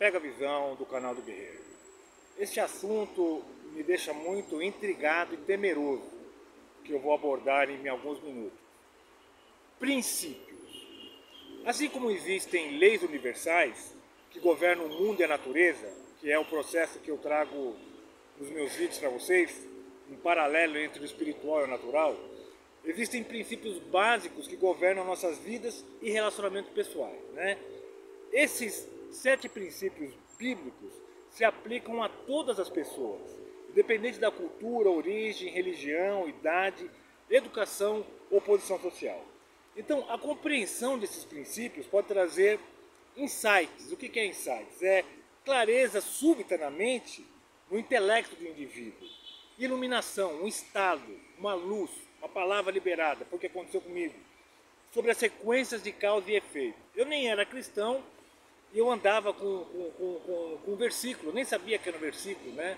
Pega a visão do canal do Guerreiro. Este assunto me deixa muito intrigado e temeroso, que eu vou abordar em alguns minutos. Princípios. Assim como existem leis universais que governam o mundo e a natureza, que é o processo que eu trago nos meus vídeos para vocês, um paralelo entre o espiritual e o natural, existem princípios básicos que governam nossas vidas e relacionamentos pessoais, né? Esses 7 princípios bíblicos se aplicam a todas as pessoas, independente da cultura, origem, religião, idade, educação ou posição social. Então, a compreensão desses princípios pode trazer insights. O que é insights? É clareza súbita na mente, no intelecto do indivíduo. Iluminação, um estado, uma luz, uma palavra liberada, foi o que aconteceu comigo, sobre as sequências de causa e efeito. Eu nem era cristão e eu andava com um versículo, nem sabia que era um versículo, né?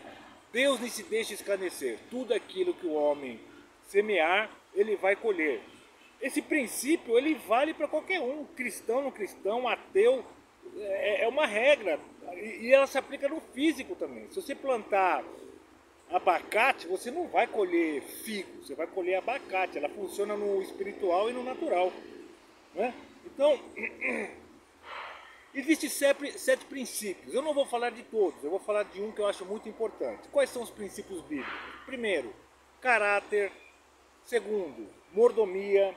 Deus nem se deixa escarnecer, tudo aquilo que o homem semear, ele vai colher. Esse princípio, ele vale para qualquer um, cristão, não cristão, ateu, é uma regra, e ela se aplica no físico também. Se você plantar abacate, você não vai colher figo, você vai colher abacate, ela funciona no espiritual e no natural, né? Então, existem 7 princípios, eu não vou falar de todos, eu vou falar de um que eu acho muito importante. Quais são os princípios bíblicos? Primeiro, caráter. Segundo, mordomia.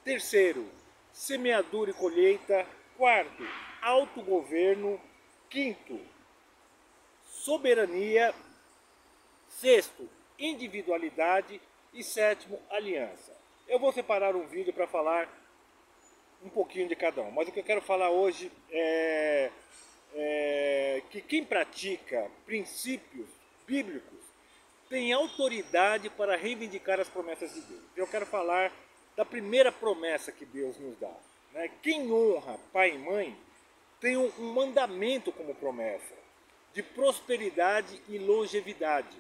Terceiro, semeadura e colheita. Quarto, autogoverno. Quinto, soberania. Sexto, individualidade. E sétimo, aliança. Eu vou separar um vídeo para falar um pouquinho de cada um, mas o que eu quero falar hoje é que quem pratica princípios bíblicos tem autoridade para reivindicar as promessas de Deus. Eu quero falar da primeira promessa que Deus nos dá, né? Quem honra pai e mãe tem um mandamento como promessa de prosperidade e longevidade.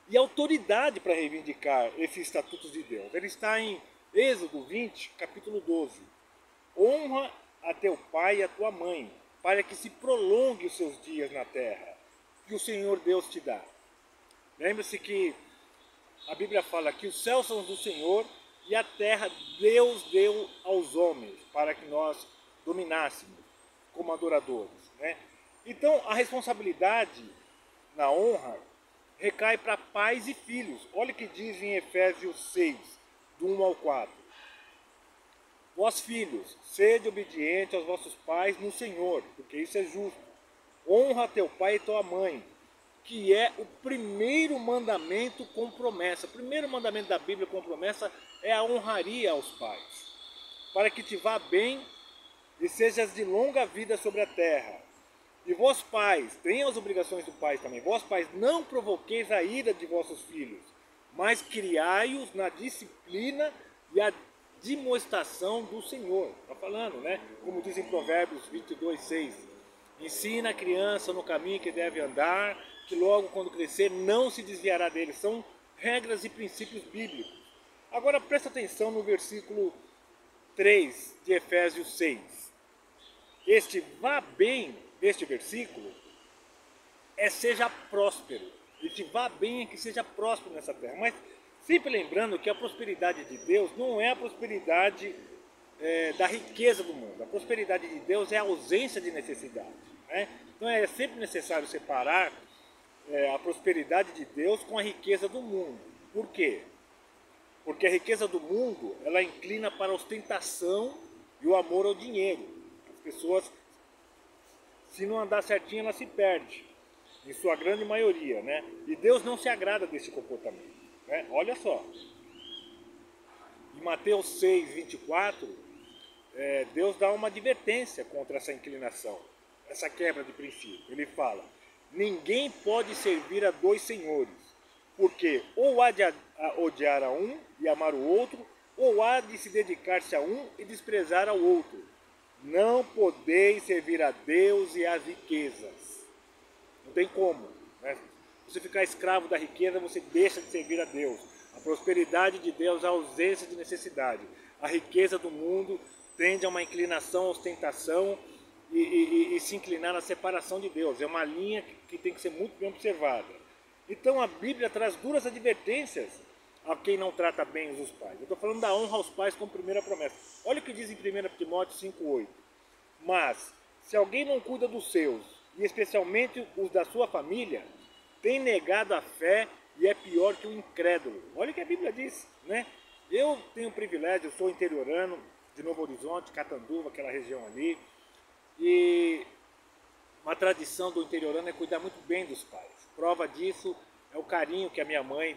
E autoridade para reivindicar esses estatutos de Deus. Ele está em Êxodo 20, capítulo 12. Honra a teu pai e a tua mãe, para que se prolongue os seus dias na terra, que o Senhor Deus te dá. Lembre-se que a Bíblia fala que os céus são do Senhor e a terra Deus deu aos homens, para que nós dominássemos como adoradores, né? Então a responsabilidade na honra recai para pais e filhos. Olha o que diz em Efésios 6, do 1 ao 4. Vós filhos, sede obedientes aos vossos pais no Senhor, porque isso é justo. Honra teu pai e tua mãe, que é o primeiro mandamento com promessa. O primeiro mandamento da Bíblia com promessa é a honraria aos pais, para que te vá bem e sejas de longa vida sobre a terra. E vós pais, tenham as obrigações do pai também. Vós pais, não provoqueis a ira de vossos filhos, mas criai-os na disciplina e a demonstração do Senhor. Está falando, né? Como diz em Provérbios 22, 6. Ensina a criança no caminho que deve andar, que logo quando crescer não se desviará dele. São regras e princípios bíblicos. Agora presta atenção no versículo 3 de Efésios 6. Este vá bem, este versículo, é seja próspero. Este vá bem é que seja próspero nessa terra. Mas sempre lembrando que a prosperidade de Deus não é a prosperidade da riqueza do mundo. A prosperidade de Deus é a ausência de necessidade, né? Então é sempre necessário separar a prosperidade de Deus com a riqueza do mundo. Por quê? Porque a riqueza do mundo, ela inclina para a ostentação e o amor ao dinheiro. As pessoas, se não andar certinho, ela se perde, em sua grande maioria, né? E Deus não se agrada desse comportamento, né? Olha só, em Mateus 6, 24, Deus dá uma advertência contra essa inclinação, essa quebra de princípio. Ele fala: ninguém pode servir a 2 senhores, porque ou há de odiar a um e amar o outro, ou há de se dedicar-se a um e desprezar ao outro. Não podeis servir a Deus e às riquezas. Não tem como, né? Se você ficar escravo da riqueza, você deixa de servir a Deus. A prosperidade de Deus é a ausência de necessidade. A riqueza do mundo tende a uma inclinação à ostentação e se inclinar na separação de Deus. É uma linha que tem que ser muito bem observada. Então a Bíblia traz duras advertências a quem não trata bem os pais. Eu estou falando da honra aos pais como primeira promessa. Olha o que diz em 1 Timóteo 5,8. Mas, se alguém não cuida dos seus, e especialmente os da sua família, tem negado a fé e é pior que o incrédulo. Olha o que a Bíblia diz, né? Eu tenho o privilégio, eu sou interiorano, de Novo Horizonte, Catanduva, aquela região ali, e uma tradição do interiorano é cuidar muito bem dos pais. Prova disso é o carinho que a minha mãe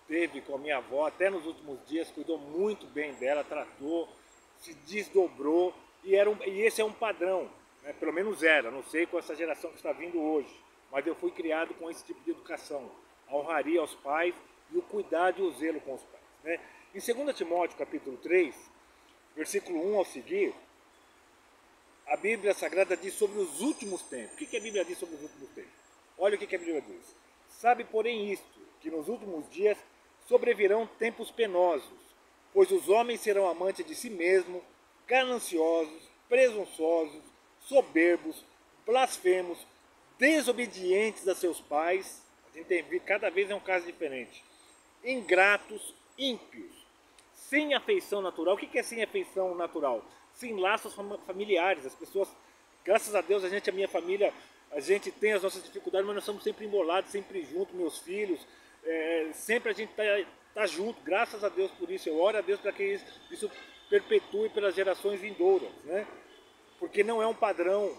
teve com a minha avó, até nos últimos dias, cuidou muito bem dela, tratou, se desdobrou, e esse é um padrão, né? Pelo menos era, não sei com essa geração que está vindo hoje, mas eu fui criado com esse tipo de educação, a honraria aos pais e o cuidado e o zelo com os pais, né? Em 2 Timóteo capítulo 3, versículo 1 ao seguir, a Bíblia Sagrada diz sobre os últimos tempos. O que a Bíblia diz sobre os últimos tempos? Olha o que a Bíblia diz. Sabe, porém, isto, que nos últimos dias sobrevirão tempos penosos, pois os homens serão amantes de si mesmos, gananciosos, presunçosos, soberbos, blasfemos, desobedientes a seus pais. A gente tem visto, cada vez é um caso diferente. Ingratos, ímpios, sem afeição natural. O que é sem afeição natural? Sem laços familiares. As pessoas, graças a Deus, a minha família, a gente tem as nossas dificuldades, mas nós somos sempre embolados, sempre juntos, meus filhos, sempre a gente tá junto, graças a Deus por isso. Eu oro a Deus para que isso perpetue pelas gerações vindouras, né? Porque não é um padrão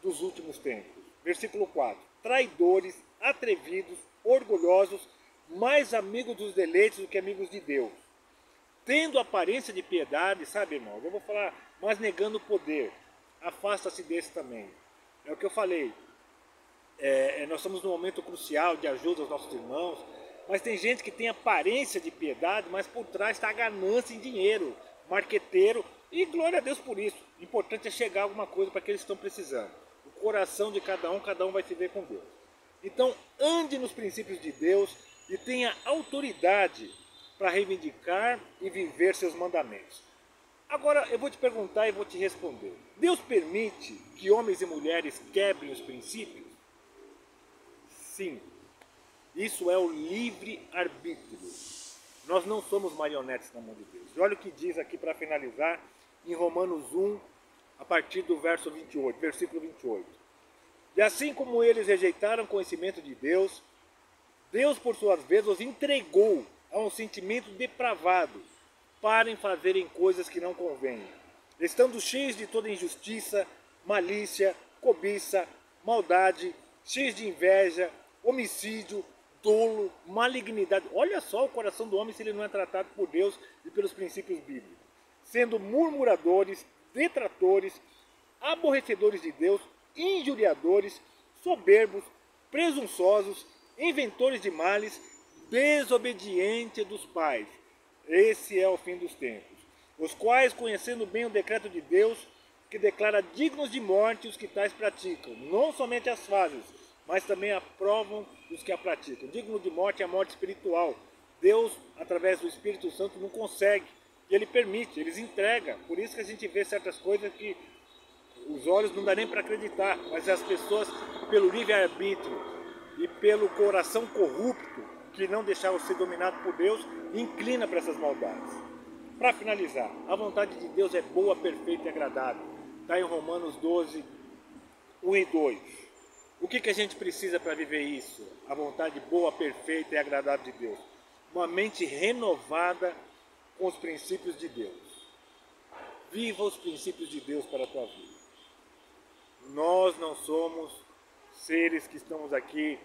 dos últimos tempos. Versículo 4. Traidores, atrevidos, orgulhosos, mais amigos dos deleites do que amigos de Deus. Tendo aparência de piedade, sabe, irmãos? Eu vou falar, mas negando o poder. Afasta-se desse também. É o que eu falei. Nós estamos num momento crucial de ajuda aos nossos irmãos, mas tem gente que tem aparência de piedade, mas por trás está a ganância em dinheiro, marqueteiro, e glória a Deus por isso. O importante é chegar alguma coisa para que eles estão precisando. O coração de cada um vai se ver com Deus. Então, ande nos princípios de Deus e tenha autoridade para reivindicar e viver seus mandamentos. Agora, eu vou te perguntar e vou te responder. Deus permite que homens e mulheres quebrem os princípios? Sim. Isso é o livre-arbítrio. Nós não somos marionetes na mão de Deus. E olha o que diz aqui para finalizar, em Romanos 1, a partir do versículo 28. E assim como eles rejeitaram o conhecimento de Deus, Deus, por sua vez, os entregou a um sentimento depravado para fazerem coisas que não convêm, estando cheios de toda injustiça, malícia, cobiça, maldade, cheios de inveja, homicídio, dolo, malignidade. Olha só o coração do homem se ele não é tratado por Deus e pelos princípios bíblicos. Sendo murmuradores, detratores, aborrecedores de Deus, injuriadores, soberbos, presunçosos, inventores de males, desobedientes dos pais. Esse é o fim dos tempos. Os quais, conhecendo bem o decreto de Deus, que declara dignos de morte os que tais praticam, não somente as fazem, mas também aprovam os que a praticam. Digno de morte é a morte espiritual. Deus, através do Espírito Santo, não consegue. E Ele permite, Ele entrega. Por isso que a gente vê certas coisas que os olhos não dá nem para acreditar, mas as pessoas, pelo livre-arbítrio e pelo coração corrupto, que não deixaram ser dominado por Deus, inclina para essas maldades. Para finalizar, a vontade de Deus é boa, perfeita e agradável. Está em Romanos 12, 1 e 2. O que a gente precisa para viver isso? A vontade boa, perfeita e agradável de Deus. Uma mente renovada com os princípios de Deus. Viva os princípios de Deus para a tua vida. Nós não somos seres que estamos aqui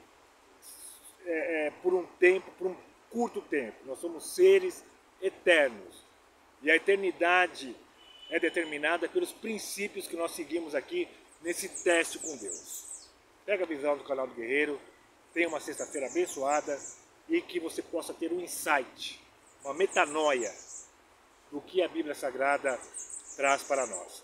por um tempo, por um curto tempo. Nós somos seres eternos. E a eternidade é determinada pelos princípios que nós seguimos aqui nesse teste com Deus. Pega a visão do canal do Guerreiro, tenha uma sexta-feira abençoada e que você possa ter um insight, uma metanoia do que a Bíblia Sagrada traz para nós.